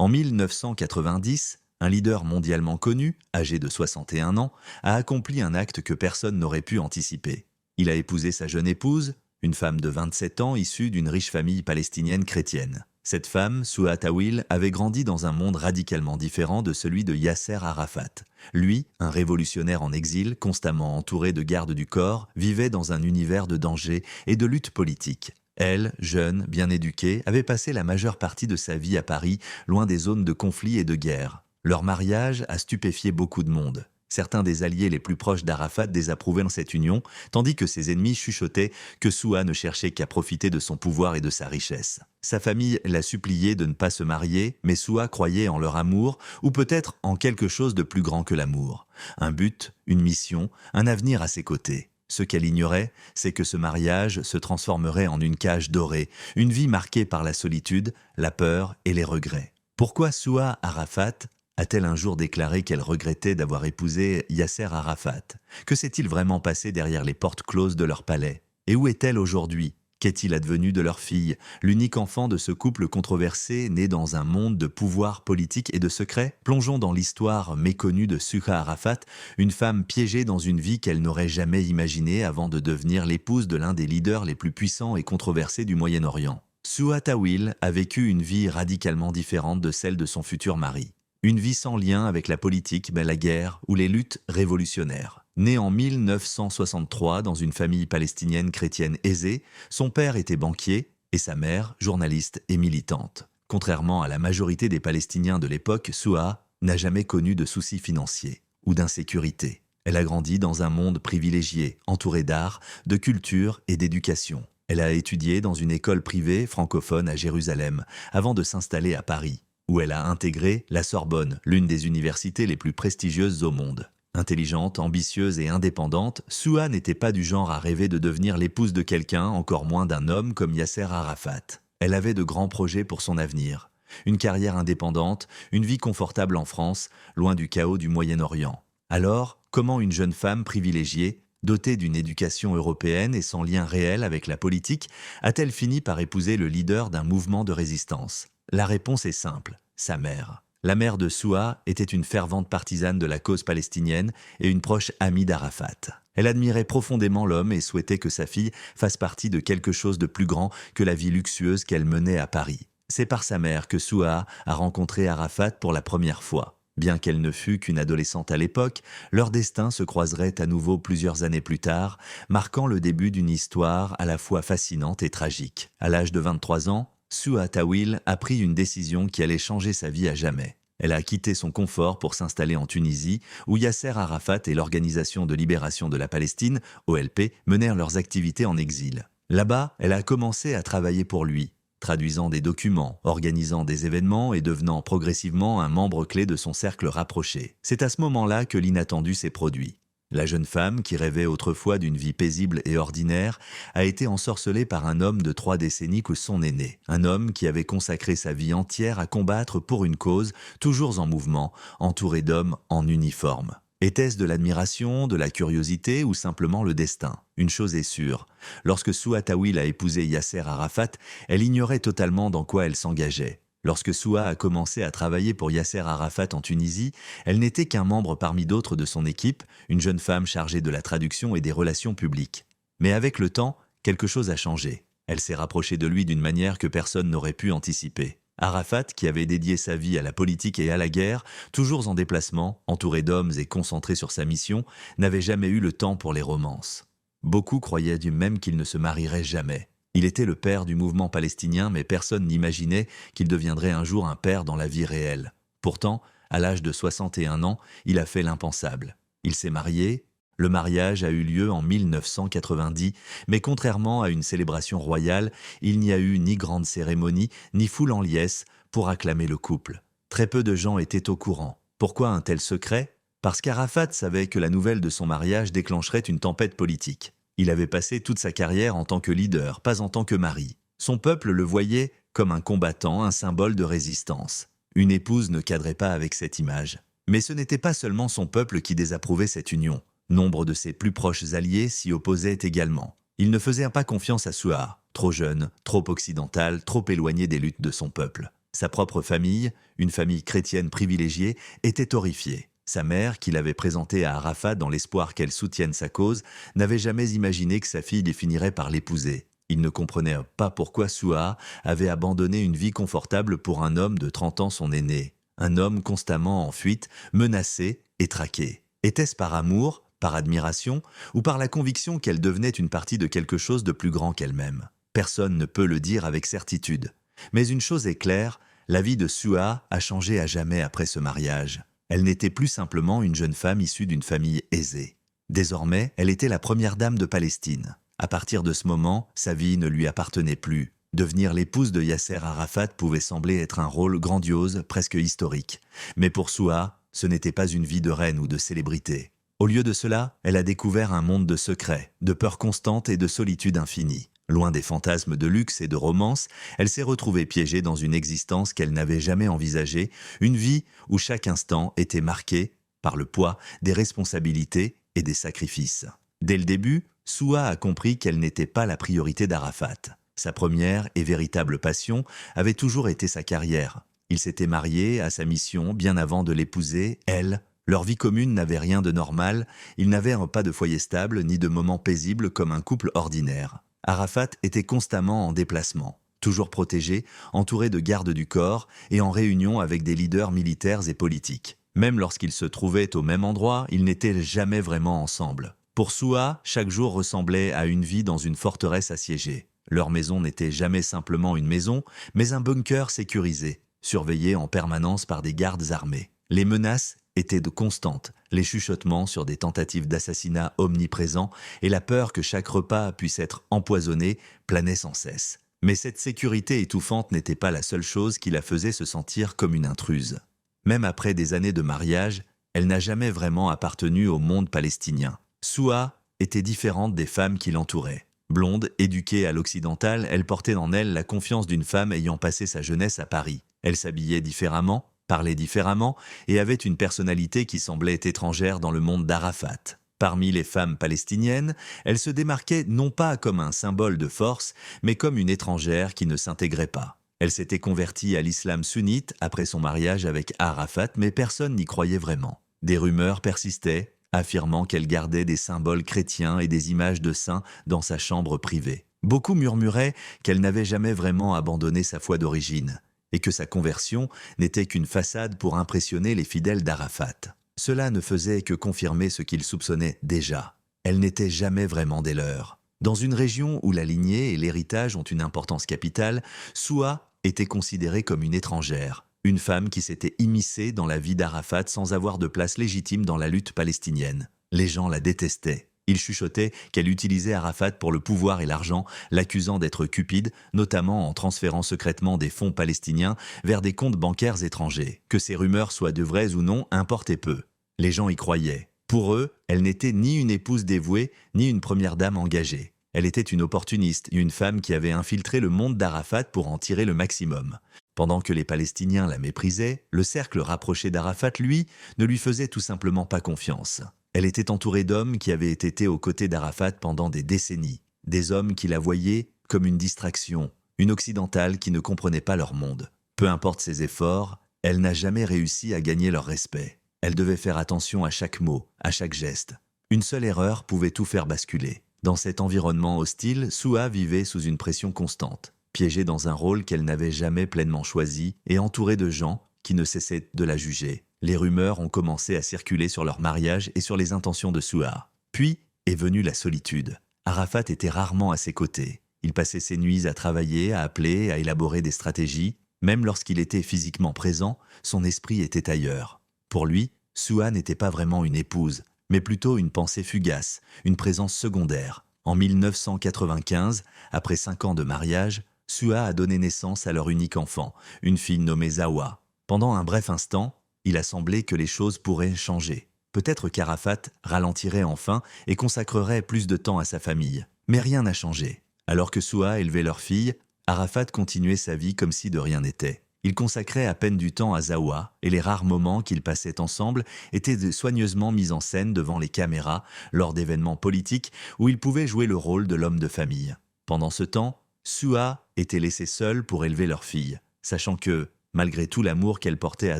En 1990, un leader mondialement connu, âgé de 61 ans, a accompli un acte que personne n'aurait pu anticiper. Il a épousé sa jeune épouse, une femme de 27 ans issue d'une riche famille palestinienne chrétienne. Cette femme, Souha Tawil, avait grandi dans un monde radicalement différent de celui de Yasser Arafat. Lui, un révolutionnaire en exil, constamment entouré de gardes du corps, vivait dans un univers de danger et de lutte politique. Elle, jeune, bien éduquée, avait passé la majeure partie de sa vie à Paris, loin des zones de conflit et de guerre. Leur mariage a stupéfié beaucoup de monde. Certains des alliés les plus proches d'Arafat désapprouvaient cette union, tandis que ses ennemis chuchotaient que Souha ne cherchait qu'à profiter de son pouvoir et de sa richesse. Sa famille l'a supplié de ne pas se marier, mais Souha croyait en leur amour, ou peut-être en quelque chose de plus grand que l'amour. Un but, une mission, un avenir à ses côtés. Ce qu'elle ignorait, c'est que ce mariage se transformerait en une cage dorée, une vie marquée par la solitude, la peur et les regrets. Pourquoi Souha Arafat a-t-elle un jour déclaré qu'elle regrettait d'avoir épousé Yasser Arafat? Que s'est-il vraiment passé derrière les portes closes de leur palais? Et où est-elle aujourd'hui? Qu'est-il advenu de leur fille, l'unique enfant de ce couple controversé né dans un monde de pouvoir politique et de secrets? Plongeons dans l'histoire méconnue de Souha Arafat, une femme piégée dans une vie qu'elle n'aurait jamais imaginée avant de devenir l'épouse de l'un des leaders les plus puissants et controversés du Moyen-Orient. Souha Tawil a vécu une vie radicalement différente de celle de son futur mari. Une vie sans lien avec la politique, mais la guerre ou les luttes révolutionnaires. Né en 1963 dans une famille palestinienne chrétienne aisée, son père était banquier et sa mère journaliste et militante. Contrairement à la majorité des Palestiniens de l'époque, Souha n'a jamais connu de soucis financiers ou d'insécurité. Elle a grandi dans un monde privilégié, entouré d'art, de culture et d'éducation. Elle a étudié dans une école privée francophone à Jérusalem avant de s'installer à Paris, où elle a intégré la Sorbonne, l'une des universités les plus prestigieuses au monde. Intelligente, ambitieuse et indépendante, Souha n'était pas du genre à rêver de devenir l'épouse de quelqu'un, encore moins d'un homme comme Yasser Arafat. Elle avait de grands projets pour son avenir. Une carrière indépendante, une vie confortable en France, loin du chaos du Moyen-Orient. Alors, comment une jeune femme privilégiée, dotée d'une éducation européenne et sans lien réel avec la politique, a-t-elle fini par épouser le leader d'un mouvement de résistance? La réponse est simple, sa mère. La mère de Souha était une fervente partisane de la cause palestinienne et une proche amie d'Arafat. Elle admirait profondément l'homme et souhaitait que sa fille fasse partie de quelque chose de plus grand que la vie luxueuse qu'elle menait à Paris. C'est par sa mère que Souha a rencontré Arafat pour la première fois. Bien qu'elle ne fût qu'une adolescente à l'époque, leur destin se croiserait à nouveau plusieurs années plus tard, marquant le début d'une histoire à la fois fascinante et tragique. À l'âge de 23 ans, Souha Tawil a pris une décision qui allait changer sa vie à jamais. Elle a quitté son confort pour s'installer en Tunisie, où Yasser Arafat et l'Organisation de libération de la Palestine, OLP, menèrent leurs activités en exil. Là-bas, elle a commencé à travailler pour lui, traduisant des documents, organisant des événements et devenant progressivement un membre clé de son cercle rapproché. C'est à ce moment-là que l'inattendu s'est produit. La jeune femme, qui rêvait autrefois d'une vie paisible et ordinaire, a été ensorcelée par un homme de 3 décennies que son aîné. Un homme qui avait consacré sa vie entière à combattre pour une cause, toujours en mouvement, entouré d'hommes en uniforme. Était-ce de l'admiration, de la curiosité ou simplement le destin? Une chose est sûre, lorsque Souha Tawil a épousé Yasser Arafat, elle ignorait totalement dans quoi elle s'engageait. Lorsque Souha a commencé à travailler pour Yasser Arafat en Tunisie, elle n'était qu'un membre parmi d'autres de son équipe, une jeune femme chargée de la traduction et des relations publiques. Mais avec le temps, quelque chose a changé. Elle s'est rapprochée de lui d'une manière que personne n'aurait pu anticiper. Arafat, qui avait dédié sa vie à la politique et à la guerre, toujours en déplacement, entouré d'hommes et concentré sur sa mission, n'avait jamais eu le temps pour les romances. Beaucoup croyaient du même qu'il ne se marierait jamais. Il était le père du mouvement palestinien, mais personne n'imaginait qu'il deviendrait un jour un père dans la vie réelle. Pourtant, à l'âge de 61 ans, il a fait l'impensable. Il s'est marié. Le mariage a eu lieu en 1990, mais contrairement à une célébration royale, il n'y a eu ni grande cérémonie, ni foule en liesse pour acclamer le couple. Très peu de gens étaient au courant. Pourquoi un tel secret? Parce qu'Arafat savait que la nouvelle de son mariage déclencherait une tempête politique. Il avait passé toute sa carrière en tant que leader, pas en tant que mari. Son peuple le voyait comme un combattant, un symbole de résistance. Une épouse ne cadrait pas avec cette image. Mais ce n'était pas seulement son peuple qui désapprouvait cette union. Nombre de ses plus proches alliés s'y opposaient également. Ils ne faisaient pas confiance à Souha, trop jeune, trop occidental, trop éloigné des luttes de son peuple. Sa propre famille, une famille chrétienne privilégiée, était horrifiée. Sa mère, qui l'avait présentée à Arafat dans l'espoir qu'elle soutienne sa cause, n'avait jamais imaginé que sa fille finirait par l'épouser. Il ne comprenait pas pourquoi Souha avait abandonné une vie confortable pour un homme de 30 ans son aîné. Un homme constamment en fuite, menacé et traqué. Était-ce par amour, par admiration, ou par la conviction qu'elle devenait une partie de quelque chose de plus grand qu'elle-même? Personne ne peut le dire avec certitude. Mais une chose est claire, la vie de Souha a changé à jamais après ce mariage. Elle n'était plus simplement une jeune femme issue d'une famille aisée. Désormais, elle était la première dame de Palestine. À partir de ce moment, sa vie ne lui appartenait plus. Devenir l'épouse de Yasser Arafat pouvait sembler être un rôle grandiose, presque historique. Mais pour Souha, ce n'était pas une vie de reine ou de célébrité. Au lieu de cela, elle a découvert un monde de secrets, de peur constante et de solitude infinie. Loin des fantasmes de luxe et de romance, elle s'est retrouvée piégée dans une existence qu'elle n'avait jamais envisagée, une vie où chaque instant était marqué par le poids des responsabilités et des sacrifices. Dès le début, Souha a compris qu'elle n'était pas la priorité d'Arafat. Sa première et véritable passion avait toujours été sa carrière. Il s'était marié à sa mission bien avant de l'épouser, elle. Leur vie commune n'avait rien de normal, ils n'avaient pas de foyer stable ni de moments paisibles comme un couple ordinaire. Arafat était constamment en déplacement, toujours protégé, entouré de gardes du corps et en réunion avec des leaders militaires et politiques. Même lorsqu'ils se trouvaient au même endroit, ils n'étaient jamais vraiment ensemble. Pour Souha, chaque jour ressemblait à une vie dans une forteresse assiégée. Leur maison n'était jamais simplement une maison, mais un bunker sécurisé, surveillé en permanence par des gardes armés. Les menaces étaient constantes, les chuchotements sur des tentatives d'assassinat omniprésents et la peur que chaque repas puisse être empoisonné planaient sans cesse. Mais cette sécurité étouffante n'était pas la seule chose qui la faisait se sentir comme une intruse. Même après des années de mariage, elle n'a jamais vraiment appartenu au monde palestinien. Souha était différente des femmes qui l'entouraient. Blonde, éduquée à l'occidental, elle portait en elle la confiance d'une femme ayant passé sa jeunesse à Paris. Elle s'habillait différemment, parlait différemment et avait une personnalité qui semblait étrangère dans le monde d'Arafat. Parmi les femmes palestiniennes, elle se démarquait non pas comme un symbole de force, mais comme une étrangère qui ne s'intégrait pas. Elle s'était convertie à l'islam sunnite après son mariage avec Arafat, mais personne n'y croyait vraiment. Des rumeurs persistaient, affirmant qu'elle gardait des symboles chrétiens et des images de saints dans sa chambre privée. Beaucoup murmuraient qu'elle n'avait jamais vraiment abandonné sa foi d'origine, et que sa conversion n'était qu'une façade pour impressionner les fidèles d'Arafat. Cela ne faisait que confirmer ce qu'ils soupçonnaient déjà. Elle n'était jamais vraiment des leurs. Dans une région où la lignée et l'héritage ont une importance capitale, Souha était considérée comme une étrangère, une femme qui s'était immiscée dans la vie d'Arafat sans avoir de place légitime dans la lutte palestinienne. Les gens la détestaient. Ils chuchotaient qu'elle utilisait Arafat pour le pouvoir et l'argent, l'accusant d'être cupide, notamment en transférant secrètement des fonds palestiniens vers des comptes bancaires étrangers. Que ces rumeurs soient de vraies ou non importait peu. Les gens y croyaient. Pour eux, elle n'était ni une épouse dévouée, ni une première dame engagée. Elle était une opportuniste, une femme qui avait infiltré le monde d'Arafat pour en tirer le maximum. Pendant que les Palestiniens la méprisaient, le cercle rapproché d'Arafat, lui, ne lui faisait tout simplement pas confiance. Elle était entourée d'hommes qui avaient été aux côtés d'Arafat pendant des décennies. Des hommes qui la voyaient comme une distraction, une occidentale qui ne comprenait pas leur monde. Peu importe ses efforts, elle n'a jamais réussi à gagner leur respect. Elle devait faire attention à chaque mot, à chaque geste. Une seule erreur pouvait tout faire basculer. Dans cet environnement hostile, Souha vivait sous une pression constante, piégée dans un rôle qu'elle n'avait jamais pleinement choisi et entourée de gens qui ne cessaient de la juger. Les rumeurs ont commencé à circuler sur leur mariage et sur les intentions de Souha. Puis est venue la solitude. Arafat était rarement à ses côtés. Il passait ses nuits à travailler, à appeler, à élaborer des stratégies. Même lorsqu'il était physiquement présent, son esprit était ailleurs. Pour lui, Souha n'était pas vraiment une épouse, mais plutôt une pensée fugace, une présence secondaire. En 1995, après 5 ans de mariage, Souha a donné naissance à leur unique enfant, une fille nommée Zawa. Pendant un bref instant, il a semblé que les choses pourraient changer. Peut-être qu'Arafat ralentirait enfin et consacrerait plus de temps à sa famille. Mais rien n'a changé. Alors que Souha élevait leur fille, Arafat continuait sa vie comme si de rien n'était. Il consacrait à peine du temps à Zawa, et les rares moments qu'ils passaient ensemble étaient soigneusement mis en scène devant les caméras lors d'événements politiques où il pouvait jouer le rôle de l'homme de famille. Pendant ce temps, Souha était laissée seule pour élever leur fille, sachant que, Malgré tout l'amour qu'elle portait à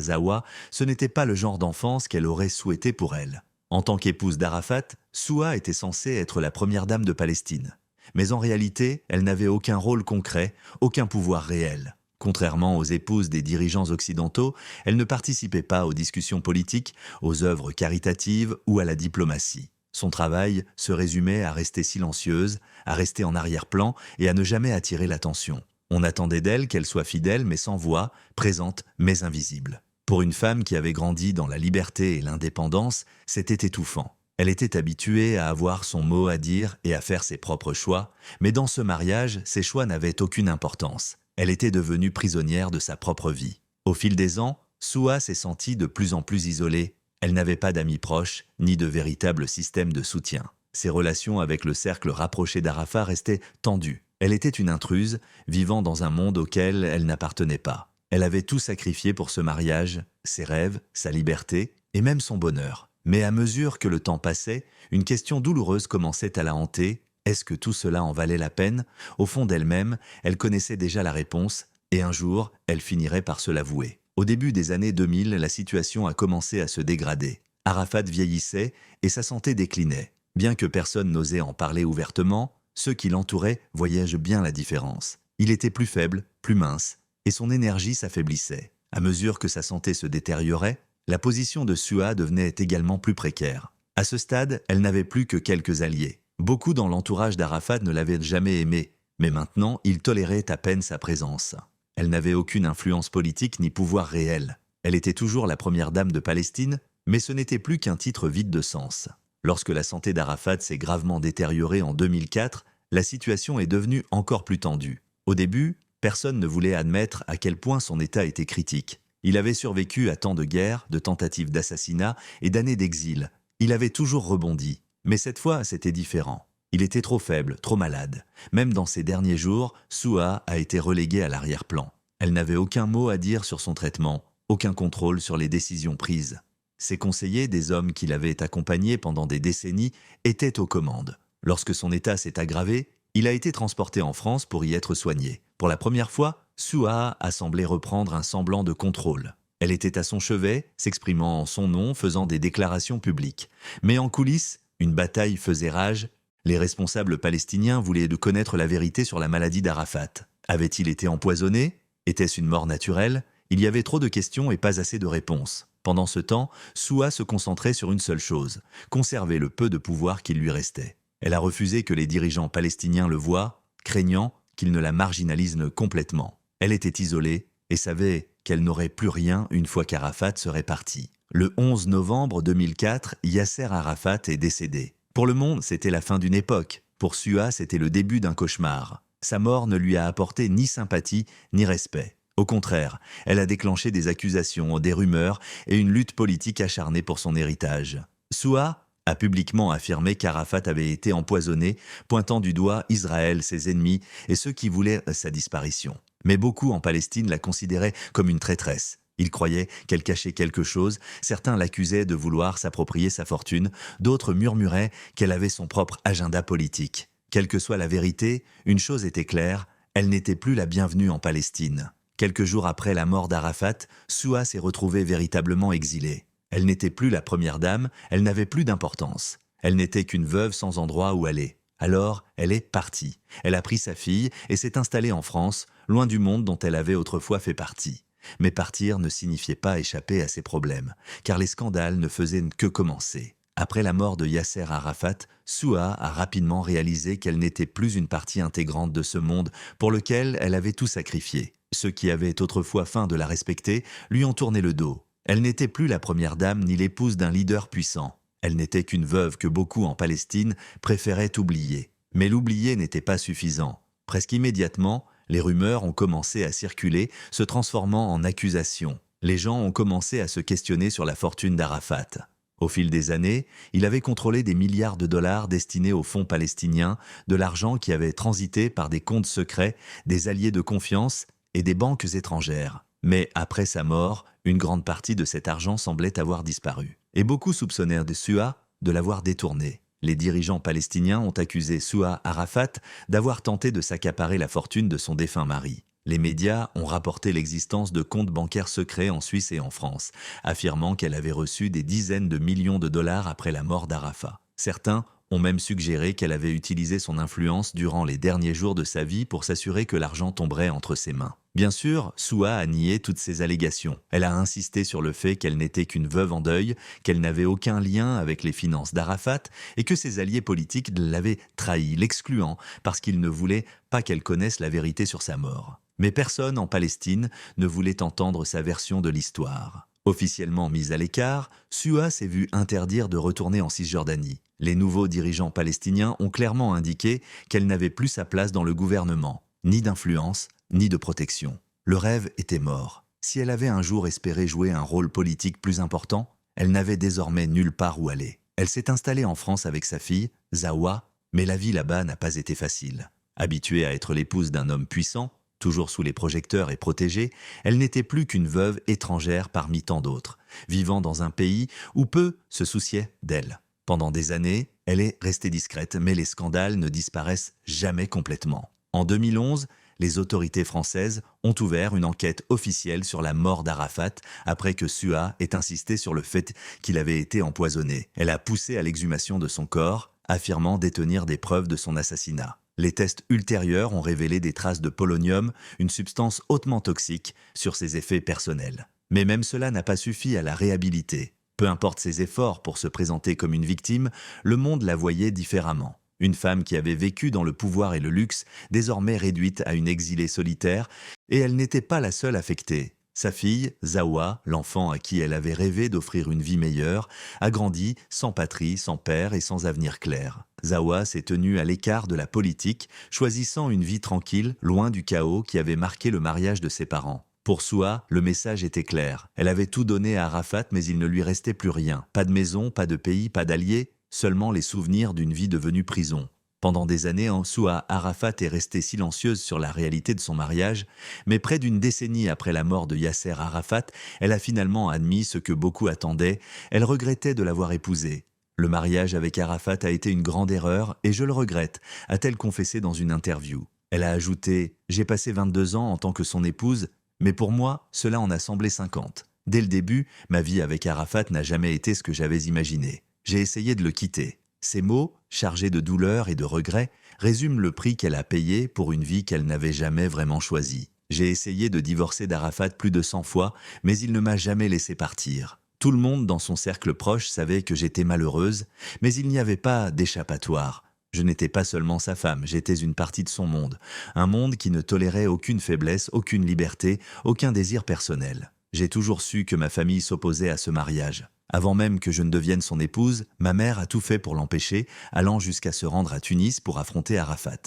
Zawa, ce n'était pas le genre d'enfance qu'elle aurait souhaité pour elle. En tant qu'épouse d'Arafat, Soua était censée être la première dame de Palestine. Mais en réalité, elle n'avait aucun rôle concret, aucun pouvoir réel. Contrairement aux épouses des dirigeants occidentaux, elle ne participait pas aux discussions politiques, aux œuvres caritatives ou à la diplomatie. Son travail se résumait à rester silencieuse, à rester en arrière-plan et à ne jamais attirer l'attention. On attendait d'elle qu'elle soit fidèle mais sans voix, présente mais invisible. Pour une femme qui avait grandi dans la liberté et l'indépendance, c'était étouffant. Elle était habituée à avoir son mot à dire et à faire ses propres choix, mais dans ce mariage, ses choix n'avaient aucune importance. Elle était devenue prisonnière de sa propre vie. Au fil des ans, Soua s'est sentie de plus en plus isolée. Elle n'avait pas d'amis proches, ni de véritable système de soutien. Ses relations avec le cercle rapproché d'Arafat restaient tendues. Elle était une intruse, vivant dans un monde auquel elle n'appartenait pas. Elle avait tout sacrifié pour ce mariage, ses rêves, sa liberté et même son bonheur. Mais à mesure que le temps passait, une question douloureuse commençait à la hanter. Est-ce que tout cela en valait la peine? Au fond d'elle-même, elle connaissait déjà la réponse, et un jour, elle finirait par se l'avouer. Au début des années 2000, la situation a commencé à se dégrader. Arafat vieillissait et sa santé déclinait. Bien que personne n'osait en parler ouvertement, ceux qui l'entouraient voyaient bien la différence. Il était plus faible, plus mince, et son énergie s'affaiblissait. À mesure que sa santé se détériorait, la position de Soua devenait également plus précaire. À ce stade, elle n'avait plus que quelques alliés. Beaucoup dans l'entourage d'Arafat ne l'avaient jamais aimée, mais maintenant, ils toléraient à peine sa présence. Elle n'avait aucune influence politique ni pouvoir réel. Elle était toujours la première dame de Palestine, mais ce n'était plus qu'un titre vide de sens. Lorsque la santé d'Arafat s'est gravement détériorée en 2004, la situation est devenue encore plus tendue. Au début, personne ne voulait admettre à quel point son état était critique. Il avait survécu à tant de guerres, de tentatives d'assassinat et d'années d'exil. Il avait toujours rebondi. Mais cette fois, c'était différent. Il était trop faible, trop malade. Même dans ses derniers jours, Soua a été reléguée à l'arrière-plan. Elle n'avait aucun mot à dire sur son traitement, aucun contrôle sur les décisions prises. Ses conseillers, des hommes qui l'avaient accompagné pendant des décennies, étaient aux commandes. Lorsque son état s'est aggravé, il a été transporté en France pour y être soigné. Pour la première fois, Soua a semblé reprendre un semblant de contrôle. Elle était à son chevet, s'exprimant en son nom, faisant des déclarations publiques. Mais en coulisses, une bataille faisait rage. Les responsables palestiniens voulaient connaître la vérité sur la maladie d'Arafat. Avait-il été empoisonné? Était-ce une mort naturelle? Il y avait trop de questions et pas assez de réponses. Pendant ce temps, Soua se concentrait sur une seule chose, conserver le peu de pouvoir qu'il lui restait. Elle a refusé que les dirigeants palestiniens le voient, craignant qu'ils ne la marginalisent complètement. Elle était isolée et savait qu'elle n'aurait plus rien une fois qu'Arafat serait parti. Le 11 novembre 2004, Yasser Arafat est décédé. Pour le monde, c'était la fin d'une époque. Pour Soua, c'était le début d'un cauchemar. Sa mort ne lui a apporté ni sympathie ni respect. Au contraire, elle a déclenché des accusations, des rumeurs et une lutte politique acharnée pour son héritage. Soua a publiquement affirmé qu'Arafat avait été empoisonné, pointant du doigt Israël, ses ennemis et ceux qui voulaient sa disparition. Mais beaucoup en Palestine la considéraient comme une traîtresse. Ils croyaient qu'elle cachait quelque chose, certains l'accusaient de vouloir s'approprier sa fortune, d'autres murmuraient qu'elle avait son propre agenda politique. Quelle que soit la vérité, une chose était claire, elle n'était plus la bienvenue en Palestine. Quelques jours après la mort d'Arafat, Soua s'est retrouvée véritablement exilée. Elle n'était plus la première dame, elle n'avait plus d'importance. Elle n'était qu'une veuve sans endroit où aller. Alors, elle est partie. Elle a pris sa fille et s'est installée en France, loin du monde dont elle avait autrefois fait partie. Mais partir ne signifiait pas échapper à ses problèmes, car les scandales ne faisaient que commencer. Après la mort de Yasser Arafat, Soua a rapidement réalisé qu'elle n'était plus une partie intégrante de ce monde pour lequel elle avait tout sacrifié. Ceux qui avaient autrefois feint de la respecter lui ont tourné le dos. Elle n'était plus la première dame ni l'épouse d'un leader puissant. Elle n'était qu'une veuve que beaucoup en Palestine préféraient oublier. Mais l'oublier n'était pas suffisant. Presque immédiatement, les rumeurs ont commencé à circuler, se transformant en accusations. Les gens ont commencé à se questionner sur la fortune d'Arafat. Au fil des années, il avait contrôlé des milliards de dollars destinés aux fonds palestiniens, de l'argent qui avait transité par des comptes secrets, des alliés de confiance et des banques étrangères. Mais après sa mort, une grande partie de cet argent semblait avoir disparu. Et beaucoup soupçonnèrent de Soua de l'avoir détourné. Les dirigeants palestiniens ont accusé Soua Arafat d'avoir tenté de s'accaparer la fortune de son défunt mari. Les médias ont rapporté l'existence de comptes bancaires secrets en Suisse et en France, affirmant qu'elle avait reçu des dizaines de millions de dollars après la mort d'Arafat. Certains ont même suggéré qu'elle avait utilisé son influence durant les derniers jours de sa vie pour s'assurer que l'argent tomberait entre ses mains. Bien sûr, Souha a nié toutes ces allégations. Elle a insisté sur le fait qu'elle n'était qu'une veuve en deuil, qu'elle n'avait aucun lien avec les finances d'Arafat et que ses alliés politiques l'avaient trahi, l'excluant parce qu'ils ne voulaient pas qu'elle connaisse la vérité sur sa mort. Mais personne en Palestine ne voulait entendre sa version de l'histoire. Officiellement mise à l'écart, Souha s'est vue interdire de retourner en Cisjordanie. Les nouveaux dirigeants palestiniens ont clairement indiqué qu'elle n'avait plus sa place dans le gouvernement, ni d'influence, ni de protection. Le rêve était mort. Si elle avait un jour espéré jouer un rôle politique plus important, elle n'avait désormais nulle part où aller. Elle s'est installée en France avec sa fille, Zawa, mais la vie là-bas n'a pas été facile. Habituée à être l'épouse d'un homme puissant, toujours sous les projecteurs et protégée, elle n'était plus qu'une veuve étrangère parmi tant d'autres, vivant dans un pays où peu se souciaient d'elle. Pendant des années, elle est restée discrète, mais les scandales ne disparaissent jamais complètement. En 2011, les autorités françaises ont ouvert une enquête officielle sur la mort d'Arafat après que Souha ait insisté sur le fait qu'il avait été empoisonné. Elle a poussé à l'exhumation de son corps, affirmant détenir des preuves de son assassinat. Les tests ultérieurs ont révélé des traces de polonium, une substance hautement toxique, sur ses effets personnels. Mais même cela n'a pas suffi à la réhabiliter. Peu importe ses efforts pour se présenter comme une victime, le monde la voyait différemment. Une femme qui avait vécu dans le pouvoir et le luxe, désormais réduite à une exilée solitaire, et elle n'était pas la seule affectée. Sa fille, Zawa, l'enfant à qui elle avait rêvé d'offrir une vie meilleure, a grandi sans patrie, sans père et sans avenir clair. Zawa s'est tenue à l'écart de la politique, choisissant une vie tranquille, loin du chaos qui avait marqué le mariage de ses parents. Pour Souha, le message était clair. Elle avait tout donné à Arafat, mais il ne lui restait plus rien. Pas de maison, pas de pays, pas d'alliés, seulement les souvenirs d'une vie devenue prison. Pendant des années, Souha Arafat est restée silencieuse sur la réalité de son mariage, mais près d'une décennie après la mort de Yasser Arafat, elle a finalement admis ce que beaucoup attendaient, elle regrettait de l'avoir épousé. Le mariage avec Arafat a été une grande erreur et je le regrette, a-t-elle confessé dans une interview. Elle a ajouté « J'ai passé 22 ans en tant que son épouse, mais pour moi, cela en a semblé 50. Dès le début, ma vie avec Arafat n'a jamais été ce que j'avais imaginé. J'ai essayé de le quitter. » Ces mots, chargés de douleur et de regret, résument le prix qu'elle a payé pour une vie qu'elle n'avait jamais vraiment choisie. J'ai essayé de divorcer d'Arafat plus de 100 fois, mais il ne m'a jamais laissé partir. Tout le monde dans son cercle proche savait que j'étais malheureuse, mais il n'y avait pas d'échappatoire. Je n'étais pas seulement sa femme, j'étais une partie de son monde. Un monde qui ne tolérait aucune faiblesse, aucune liberté, aucun désir personnel. J'ai toujours su que ma famille s'opposait à ce mariage. Avant même que je ne devienne son épouse, ma mère a tout fait pour l'empêcher, allant jusqu'à se rendre à Tunis pour affronter Arafat.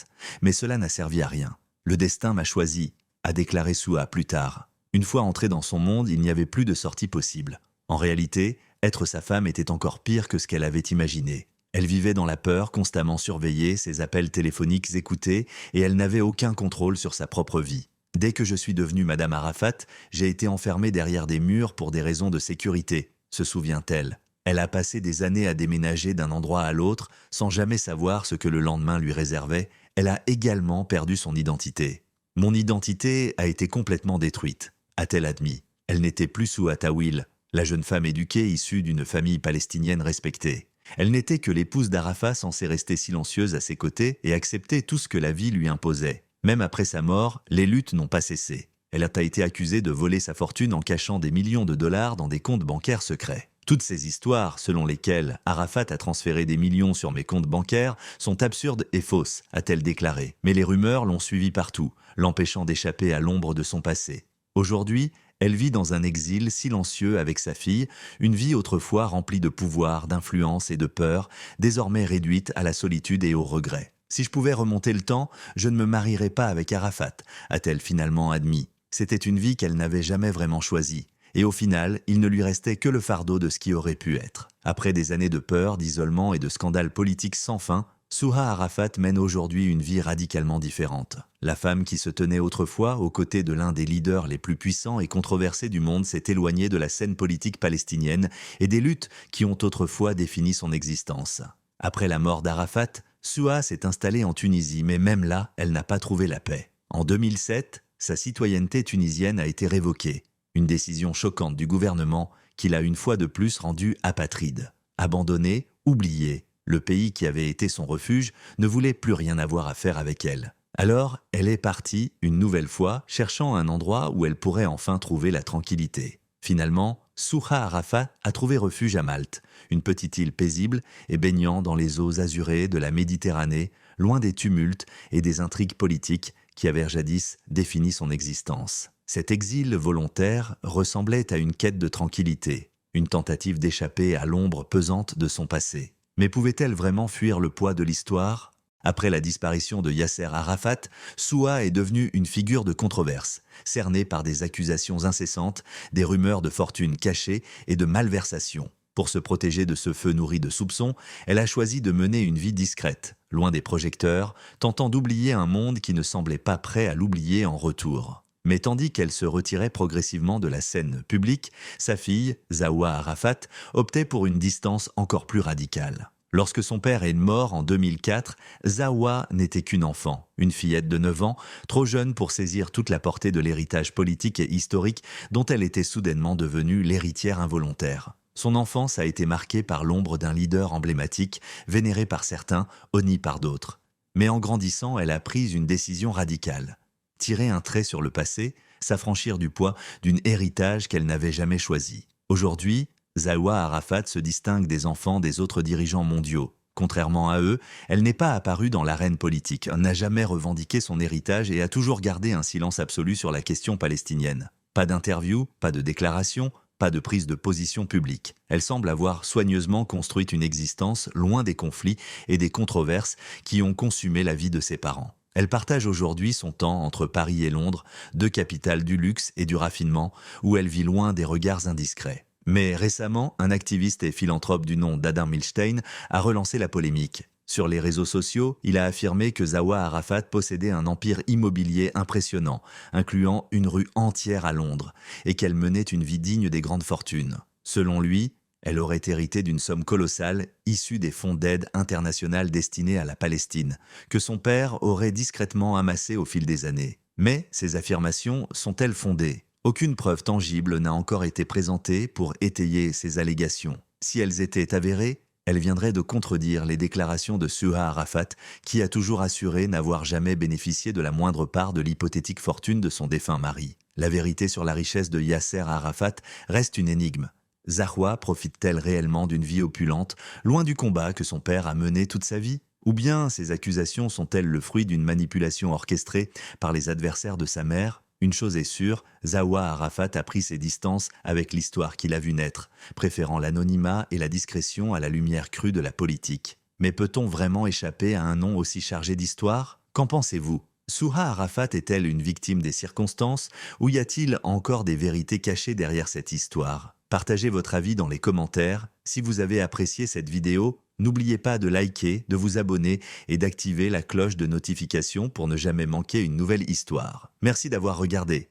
Mais cela n'a servi à rien. Le destin m'a choisi, a déclaré Souha plus tard. Une fois entrée dans son monde, il n'y avait plus de sortie possible. En réalité, être sa femme était encore pire que ce qu'elle avait imaginé. Elle vivait dans la peur, constamment surveillée, ses appels téléphoniques écoutés, et elle n'avait aucun contrôle sur sa propre vie. Dès que je suis devenue Madame Arafat, j'ai été enfermée derrière des murs pour des raisons de sécurité, se souvient-elle. Elle a passé des années à déménager d'un endroit à l'autre sans jamais savoir ce que le lendemain lui réservait. Elle a également perdu son identité. Mon identité a été complètement détruite, a-t-elle admis. Elle n'était plus Souha Tawil, la jeune femme éduquée issue d'une famille palestinienne respectée. Elle n'était que l'épouse d'Arafat censée rester silencieuse à ses côtés et accepter tout ce que la vie lui imposait. Même après sa mort, les luttes n'ont pas cessé. Elle a été accusée de voler sa fortune en cachant des millions de dollars dans des comptes bancaires secrets. Toutes ces histoires, selon lesquelles Arafat a transféré des millions sur mes comptes bancaires, sont absurdes et fausses, a-t-elle déclaré. Mais les rumeurs l'ont suivie partout, l'empêchant d'échapper à l'ombre de son passé. Aujourd'hui, elle vit dans un exil silencieux avec sa fille, une vie autrefois remplie de pouvoir, d'influence et de peur, désormais réduite à la solitude et au regret. Si je pouvais remonter le temps, je ne me marierais pas avec Arafat, a-t-elle finalement admis. C'était une vie qu'elle n'avait jamais vraiment choisie. Et au final, il ne lui restait que le fardeau de ce qui aurait pu être. Après des années de peur, d'isolement et de scandales politiques sans fin, Souha Arafat mène aujourd'hui une vie radicalement différente. La femme qui se tenait autrefois aux côtés de l'un des leaders les plus puissants et controversés du monde s'est éloignée de la scène politique palestinienne et des luttes qui ont autrefois défini son existence. Après la mort d'Arafat, Souha s'est installée en Tunisie, mais même là, elle n'a pas trouvé la paix. En 2007, sa citoyenneté tunisienne a été révoquée. Une décision choquante du gouvernement qui l'a une fois de plus rendu apatride. Abandonnée, oubliée, le pays qui avait été son refuge ne voulait plus rien avoir à faire avec elle. Alors, elle est partie, une nouvelle fois, cherchant un endroit où elle pourrait enfin trouver la tranquillité. Finalement, Souha Arafat a trouvé refuge à Malte, une petite île paisible et baignant dans les eaux azurées de la Méditerranée, loin des tumultes et des intrigues politiques qui avaient jadis défini son existence. Cet exil volontaire ressemblait à une quête de tranquillité, une tentative d'échapper à l'ombre pesante de son passé. Mais pouvait-elle vraiment fuir le poids de l'histoire ? Après la disparition de Yasser Arafat, Souha est devenue une figure de controverse, cernée par des accusations incessantes, des rumeurs de fortune cachée et de malversation. Pour se protéger de ce feu nourri de soupçons, elle a choisi de mener une vie discrète, loin des projecteurs, tentant d'oublier un monde qui ne semblait pas prêt à l'oublier en retour. Mais tandis qu'elle se retirait progressivement de la scène publique, sa fille, Zawa Arafat, optait pour une distance encore plus radicale. Lorsque son père est mort en 2004, Zawa n'était qu'une enfant, une fillette de 9 ans, trop jeune pour saisir toute la portée de l'héritage politique et historique dont elle était soudainement devenue l'héritière involontaire. Son enfance a été marquée par l'ombre d'un leader emblématique, vénéré par certains, honni par d'autres. Mais en grandissant, elle a pris une décision radicale. Tirer un trait sur le passé, s'affranchir du poids d'un héritage qu'elle n'avait jamais choisi. Aujourd'hui, Zawa Arafat se distingue des enfants des autres dirigeants mondiaux. Contrairement à eux, elle n'est pas apparue dans l'arène politique, n'a jamais revendiqué son héritage et a toujours gardé un silence absolu sur la question palestinienne. Pas d'interview, pas de déclaration, pas de prise de position publique. Elle semble avoir soigneusement construit une existence loin des conflits et des controverses qui ont consumé la vie de ses parents. Elle partage aujourd'hui son temps entre Paris et Londres, deux capitales du luxe et du raffinement, où elle vit loin des regards indiscrets. Mais récemment, un activiste et philanthrope du nom d'Adam Milstein a relancé la polémique. Sur les réseaux sociaux, il a affirmé que Zawa Arafat possédait un empire immobilier impressionnant, incluant une rue entière à Londres, et qu'elle menait une vie digne des grandes fortunes. Selon lui, elle aurait hérité d'une somme colossale issue des fonds d'aide internationale destinés à la Palestine, que son père aurait discrètement amassé au fil des années. Mais ces affirmations sont-elles fondées ? Aucune preuve tangible n'a encore été présentée pour étayer ces allégations. Si elles étaient avérées, elles viendraient de contredire les déclarations de Souha Arafat, qui a toujours assuré n'avoir jamais bénéficié de la moindre part de l'hypothétique fortune de son défunt mari. La vérité sur la richesse de Yasser Arafat reste une énigme. Zawa profite-t-elle réellement d'une vie opulente, loin du combat que son père a mené toute sa vie ? Ou bien ces accusations sont-elles le fruit d'une manipulation orchestrée par les adversaires de sa mère ? Une chose est sûre, Zawa Arafat a pris ses distances avec l'histoire qu'il a vue naître, préférant l'anonymat et la discrétion à la lumière crue de la politique. Mais peut-on vraiment échapper à un nom aussi chargé d'histoire ? Qu'en pensez-vous ? Souha Arafat est-elle une victime des circonstances ou y a-t-il encore des vérités cachées derrière cette histoire ? Partagez votre avis dans les commentaires. Si vous avez apprécié cette vidéo, n'oubliez pas de liker, de vous abonner et d'activer la cloche de notification pour ne jamais manquer une nouvelle histoire. Merci d'avoir regardé.